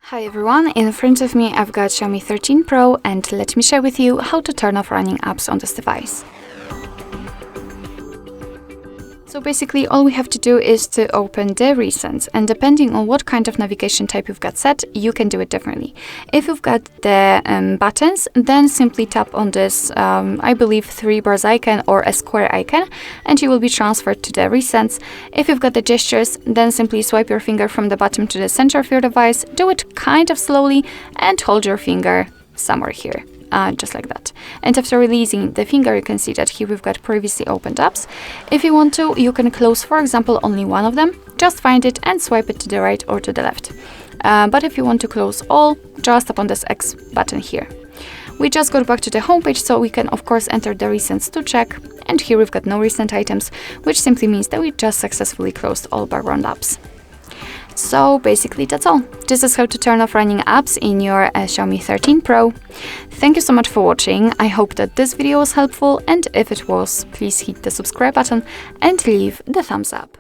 Hi everyone, in front of me I've got Xiaomi 13 Pro and let me share with you how to turn off running apps on this device. So basically all we have to do is to open the recents, and depending on what kind of navigation type you've got set, you can do it differently. If you've got the buttons, then simply tap on this, I believe 3 bars icon or a square icon, and you will be transferred to the recents. If you've got the gestures, then simply swipe your finger from the bottom to the center of your device, do it kind of slowly, and hold your finger somewhere here. Just like that. And after releasing the finger, you can see that here we've got previously opened apps. If you want to, you can close, for example, only one of them. Just find it and swipe it to the right or to the left. But if you want to close all, just tap on this X button here. We just got back to the homepage, so we can of course enter the recents to check. And here we've got no recent items, which simply means that we just successfully closed all background apps. So basically that's all. This is how to turn off running apps in your Xiaomi 13 Pro. Thank you so much for watching. I hope that this video was helpful, and if it was, please hit the subscribe button and leave the thumbs up.